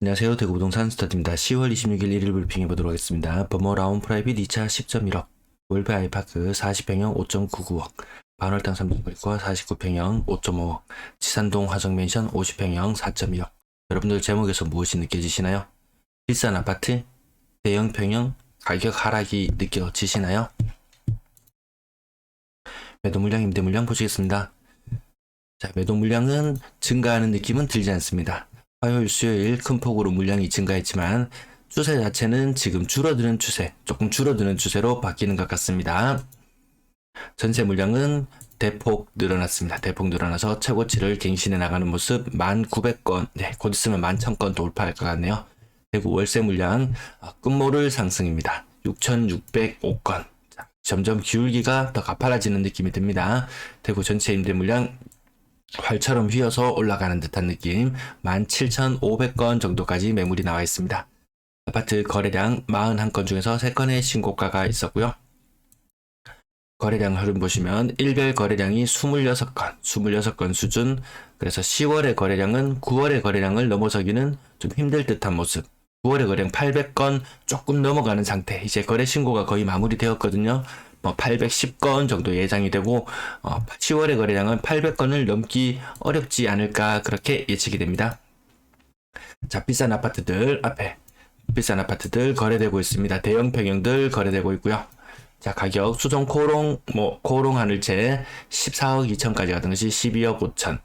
안녕하세요. 대구 부동산 스타트입니다. 10월 26일 1일 브리핑해 보도록 하겠습니다. 버머 라운 프라이빗 2차 10.1억, 월베 아이파크 40평형 5.99억, 반월당 3동거리과 49평형 5.5억, 지산동 화정맨션 50평형 4.2억. 여러분들 제목에서 무엇이 느껴지시나요? 비싼 아파트, 대형 평형, 가격 하락이 느껴지시나요? 매도 물량, 임대 물량 보시겠습니다. 자, 매도 물량은 증가하는 느낌은 들지 않습니다. 화요일, 수요일 큰 폭으로 물량이 증가했지만 추세 자체는 지금 줄어드는 추세, 조금 줄어드는 추세로 바뀌는 것 같습니다. 전세 물량은 대폭 늘어났습니다. 대폭 늘어나서 최고치를 갱신해 나가는 모습 1,900건, 곧 있으면 11,000건 돌파할 것 같네요. 대구 월세 물량 끝모를 상승입니다. 6,605건. 점점 기울기가 더 가팔라지는 느낌이 듭니다. 대구 전체 임대 물량 활처럼 휘어서 올라가는 듯한 느낌, 17,500건 정도까지 매물이 나와 있습니다. 아파트 거래량 41건 중에서 3건의 신고가가 있었고요. 거래량 흐름 보시면 일별 거래량이 26건 수준. 그래서 10월의 거래량은 9월의 거래량을 넘어서기는 좀 힘들 듯한 모습. 9월의 거래량 800건 조금 넘어가는 상태. 이제 거래 신고가 거의 마무리되었거든요. 810건 정도 예상이 되고 10월의 거래량은 800건을 넘기 어렵지 않을까 그렇게 예측이 됩니다. 자, 비싼 아파트들 거래되고 있습니다. 대형 평형들 거래되고 있고요. 자, 가격 수성 코롱 코롱 하늘채 14억 2천까지 가던 것이 12억 5천.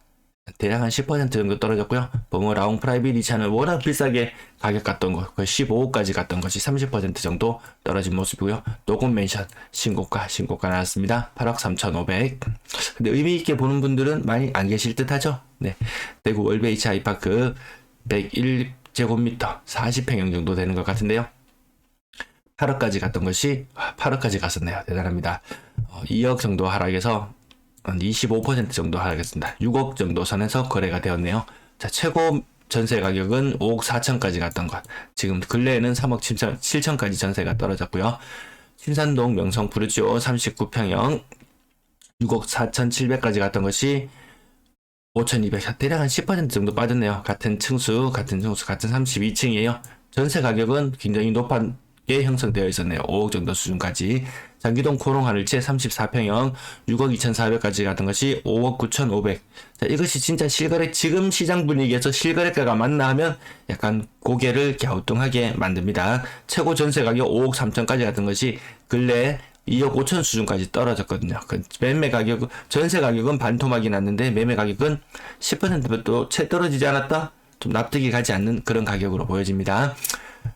대략 한 10% 정도 떨어졌고요. 버머 라운 프라이빗 2차는 워낙 비싸게 가격 갔던 거, 거의 15억까지 갔던 것이 30% 정도 떨어진 모습이고요. 노곤 맨션 신고가 나왔습니다. 8억 3,500. 근데 의미 있게 보는 분들은 많이 안 계실 듯하죠. 네, 대구 월베 2차 아이파크 101제곱미터 40평형 정도 되는 것 같은데요. 8억까지 갔던 것이 8억까지 갔었네요. 대단합니다. 2억 정도 하락해서 한 25% 정도 하락했습니다. 6억 정도 선에서 거래가 되었네요. 자, 최고 전세 가격은 5억 4천까지 갔던 것. 지금 근래에는 3억 7천까지 전세가 떨어졌고요. 신산동 명성 푸르지오 39평형 6억 4천7백까지 갔던 것이 5,200, 대략 한 10% 정도 빠졌네요. 같은 층수, 같은 32층이에요. 전세 가격은 굉장히 높게 형성되어 있었네요. 5억 정도 수준까지. 장기동 코롱 하늘채 34평형 6억 2,400까지 갔던 것이 5억 9,500. 자, 이것이 진짜 실거래, 지금 시장 분위기에서 실거래가가 맞나 하면 약간 고개를 갸우뚱하게 만듭니다. 최고 전세 가격 5억 3천까지 갔던 것이 근래 2억 5천 수준까지 떨어졌거든요. 그 매매 가격, 전세 가격은 반토막이 났는데 매매 가격은 10%도 채 떨어지지 않았다? 좀 납득이 가지 않는 그런 가격으로 보여집니다.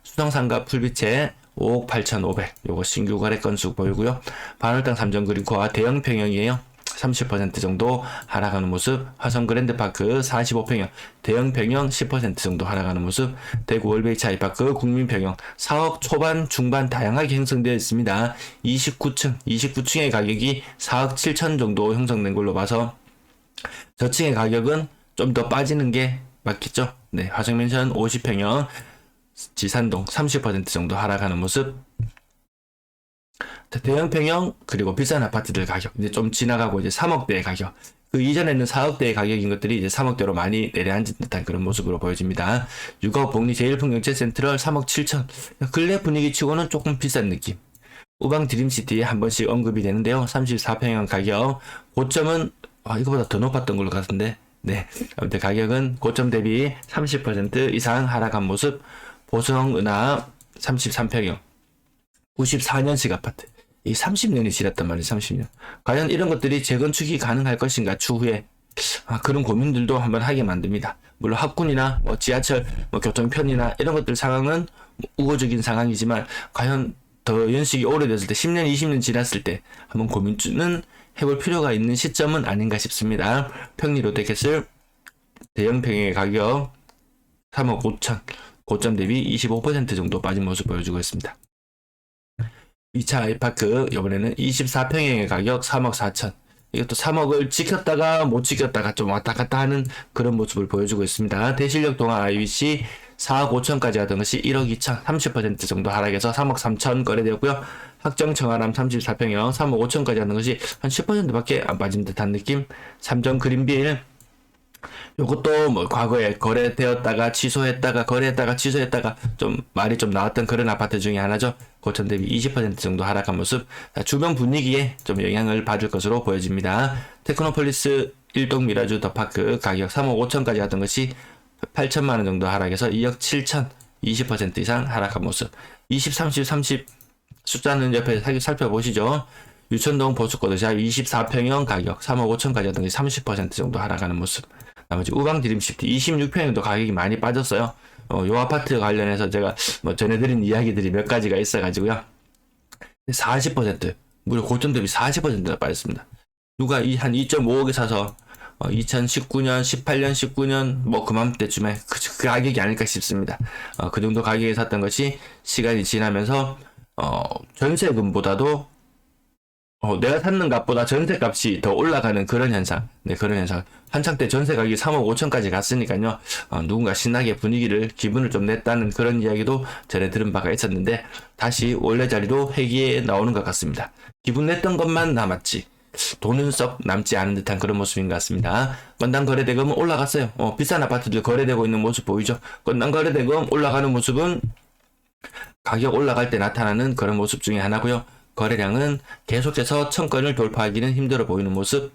수성상가 풀빛에 5억 8,500. 요거 신규 거래 건수 보이고요. 반월당 3점 그린코와 대형 평형이에요. 30% 정도 하락하는 모습. 화성 그랜드파크 45평형 대형 평형 10% 정도 하락하는 모습. 대구 월베이치 아이파크 국민평형 4억 초반 중반 다양하게 형성되어 있습니다. 29층의 가격이 4억 7천 정도 형성된 걸로 봐서 저층의 가격은 좀 더 빠지는 게 맞겠죠. 네, 화성맨션 50평형 지산동 30% 정도 하락하는 모습. 대형 평형 그리고 비싼 아파트들 가격 이제 좀 지나가고 이제 3억대의 가격, 그 이전에는 4억대의 가격인 것들이 이제 3억대로 많이 내려앉은 듯한 그런 모습으로 보여집니다. 6억 복리 제일풍경채 센트럴 3억 7천. 근래 분위기 치고는 조금 비싼 느낌. 우방 드림시티에 한 번씩 언급이 되는데요. 34평형 가격 고점은 이거보다 더 높았던 걸로 같은데, 네, 아무튼 가격은 고점 대비 30% 이상 하락한 모습. 보성 은하 33평형 94년식 아파트, 이 30년이 지났단 말이에요. 30년. 과연 이런 것들이 재건축이 가능할 것인가 추후에, 그런 고민들도 한번 하게 만듭니다. 물론 학군이나 지하철 교통편이나 이런 것들 상황은 우호적인 상황이지만 과연 더 연식이 오래됐을 때 10년 20년 지났을 때 한번 고민은 해볼 필요가 있는 시점은 아닌가 싶습니다. 평리 롯데캐슬 대형 평형의 가격 3억 5천, 고점 대비 25% 정도 빠진 모습 보여주고 있습니다. 2차 아이파크 이번에는 24평형의 가격 3억 4천. 이것도 3억을 지켰다가 못 지켰다가 좀 왔다 갔다 하는 그런 모습을 보여주고 있습니다. 대실력 동안 IBC 4억 5천까지 하던 것이 1억 2천, 30% 정도 하락해서 3억 3천 거래되었고요. 학정 청아람 34평형 3억 5천까지 하는 것이 한 10%밖에 안 빠진 듯한 느낌. 삼정 그린빌 요것도 뭐 과거에 거래되었다가 취소했다가 거래했다가 취소했다가 좀 말이 좀 나왔던 그런 아파트 중에 하나죠. 고점 대비 20% 정도 하락한 모습, 주변 분위기에 좀 영향을 받을 것으로 보여집니다. 테크노폴리스 일동 미라주 더파크 가격 3억 5천까지 갔던 것이 8천만 원 정도 하락해서 2억 7천, 20% 이상 하락한 모습. 20, 30, 30 숫자는 옆에 살펴보시죠. 유천동 보수코드샵 24평형 가격 3억 5천까지 갔던 것이 30% 정도 하락하는 모습. 나머지 우방 드림시티 26평형도 가격이 많이 빠졌어요. 요 아파트 관련해서 제가 뭐 전해드린 이야기들이 몇 가지가 있어가지고요. 40% 무려 고점 대비 40%가 빠졌습니다. 누가 한 2.5억에 사서 2019년, 18년, 19년 뭐 그맘때쯤에 그 가격이 아닐까 싶습니다. 그 정도 가격에 샀던 것이 시간이 지나면서 전세금보다도 내가 샀는 값보다 전세값이 더 올라가는 그런 현상. 네, 그런 현상. 한창 때 전세 가격이 3억 5천까지 갔으니까요. 누군가 신나게 분위기를, 기분을 좀 냈다는 그런 이야기도 전에 들은 바가 있었는데, 다시 원래 자리로 회귀에 나오는 것 같습니다. 기분 냈던 것만 남았지. 돈은 썩 남지 않은 듯한 그런 모습인 것 같습니다. 건당 거래대금은 올라갔어요. 비싼 아파트들 거래되고 있는 모습 보이죠? 건당 거래대금 올라가는 모습은 가격 올라갈 때 나타나는 그런 모습 중에 하나고요. 거래량은 계속해서 1000건을 돌파하기는 힘들어 보이는 모습.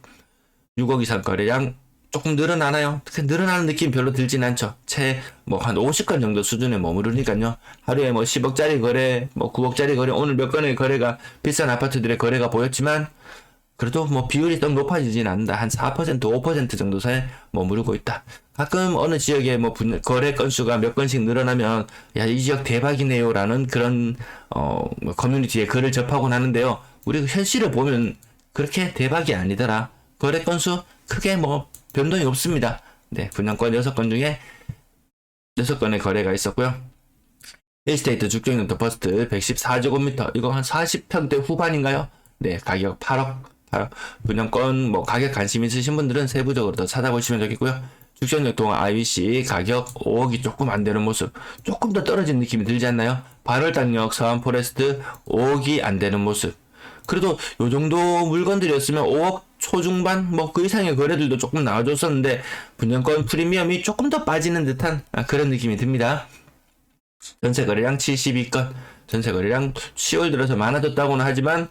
6억 이상 거래량 조금 늘어나나요? 늘어나는 느낌 별로 들진 않죠. 채 뭐 한 50건 정도 수준에 머무르니까요. 하루에 뭐 10억짜리 거래, 뭐 9억짜리 거래, 오늘 몇 건의 거래가 비싼 아파트들의 거래가 보였지만 그래도 뭐 비율이 좀 높아지진 않는다. 한 4%, 5% 정도 사이에 머무르고 있다. 가끔 어느 지역에 뭐 거래 건수가 몇 건씩 늘어나면 야, 이 지역 대박이네요 라는 그런 뭐 커뮤니티에 글을 접하곤 하는데요. 우리 현실을 보면 그렇게 대박이 아니더라. 거래 건수 크게 뭐 변동이 없습니다. 네, 분양권 6건 중에 6건의 거래가 있었고요. 힐스테이트 죽정용 더 퍼스트 114제곱미터 이거 한 40평대 후반인가요? 네, 가격 8억. 분양권 뭐 가격 관심 있으신 분들은 세부적으로 더 찾아보시면 되겠고요. 죽전역 동안 IBC 가격 5억이 조금 안 되는 모습, 조금 더 떨어진 느낌이 들지 않나요? 발월당역 서안 포레스트 5억이 안 되는 모습. 그래도 요 정도 물건들이었으면 5억 초중반 뭐 그 이상의 거래들도 조금 나와줬었는데 분양권 프리미엄이 조금 더 빠지는 듯한 그런 느낌이 듭니다. 전세 거래량 72건, 전세 거래량 10월 들어서 많아졌다고는 하지만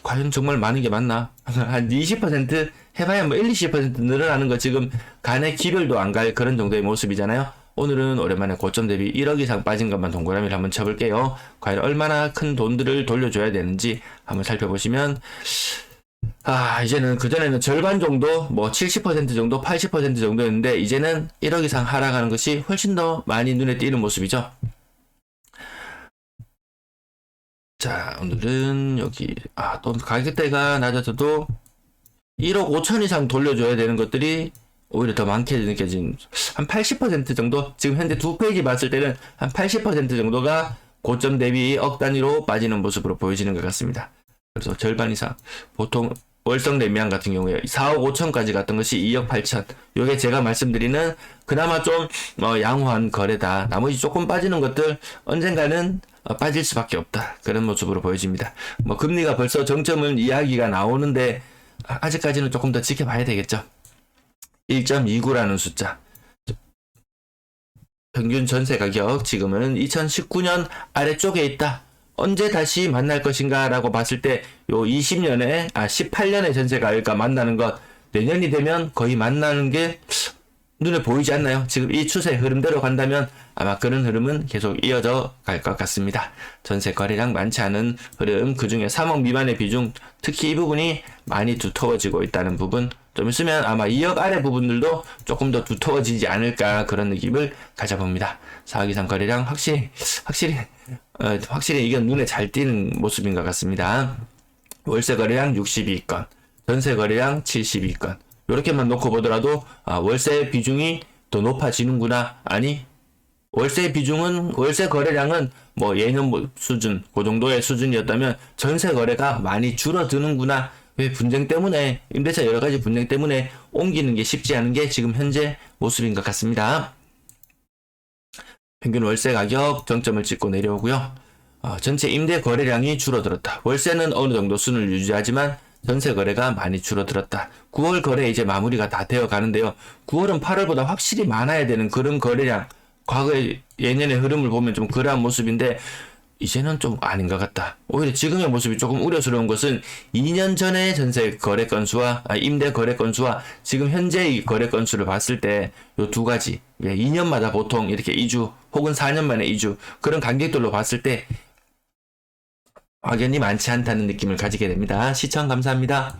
과연 정말 많은 게 맞나? 한 20% 해봐야 뭐 20% 늘어나는 거 지금 간의 기별도 안 갈 그런 정도의 모습이잖아요. 오늘은 오랜만에 고점 대비 1억 이상 빠진 것만 동그라미를 한번 쳐볼게요. 과연 얼마나 큰 돈들을 돌려줘야 되는지 한번 살펴보시면 이제는 그전에는 절반 정도 뭐 70% 정도 80% 정도였는데 이제는 1억 이상 하락하는 것이 훨씬 더 많이 눈에 띄는 모습이죠. 자, 오늘은 여기 또 가격대가 낮아져도 1억 5천 이상 돌려줘야 되는 것들이 오히려 더 많게 느껴진 한 80% 정도, 지금 현재 두 페이지 봤을 때는 한 80% 정도가 고점 대비 억 단위로 빠지는 모습으로 보여지는 것 같습니다. 그래서 절반 이상, 보통 월성 레미안 같은 경우에 4억 5천까지 갔던 것이 2억 8천. 요게 제가 말씀드리는 그나마 좀 양호한 거래다. 나머지 조금 빠지는 것들 언젠가는 빠질 수밖에 없다. 그런 모습으로 보여집니다. 뭐 금리가 벌써 정점을 이야기가 나오는데 아직까지는 조금 더 지켜봐야 되겠죠. 1.29라는 숫자. 평균 전세 가격 지금은 2019년 아래쪽에 있다. 언제 다시 만날 것인가 라고 봤을 때 요 18년의 전세 가격과 만나는 것, 내년이 되면 거의 만나는 게 눈에 보이지 않나요? 지금 이 추세 흐름대로 간다면 아마 그런 흐름은 계속 이어져 갈 것 같습니다. 전세 거래량 많지 않은 흐름, 그 중에 3억 미만의 비중, 특히 이 부분이 많이 두터워지고 있다는 부분, 좀 있으면 아마 2억 아래 부분들도 조금 더 두터워지지 않을까 그런 느낌을 가져봅니다. 4억 이상 거래량 확실히 이게 눈에 잘 띄는 모습인 것 같습니다. 월세 거래량 62건, 전세 거래량 72건. 이렇게만 놓고 보더라도 월세 비중이 더 높아지는구나. 아니, 월세 거래량은 뭐 예년 수준, 그 정도의 수준이었다면 전세 거래가 많이 줄어드는구나. 왜 분쟁 때문에, 임대차 여러 가지 분쟁 때문에 옮기는 게 쉽지 않은 게 지금 현재 모습인 것 같습니다. 평균 월세 가격 정점을 찍고 내려오고요. 전체 임대 거래량이 줄어들었다. 월세는 어느 정도 수준을 유지하지만 전세 거래가 많이 줄어들었다. 9월 거래 이제 마무리가 다 되어 가는데요. 9월은 8월보다 확실히 많아야 되는 그런 거래량, 과거의 예년의 흐름을 보면 좀 그러한 모습인데 이제는 좀 아닌 것 같다. 오히려 지금의 모습이 조금 우려스러운 것은 2년 전의 전세 거래 건수와 임대 거래 건수와 지금 현재의 거래 건수를 봤을 때 요 두 가지, 2년마다 보통 이렇게 이주 혹은 4년 만에 이주 그런 간격들로 봤을 때 확연히 많지 않다는 느낌을 가지게 됩니다. 시청 감사합니다.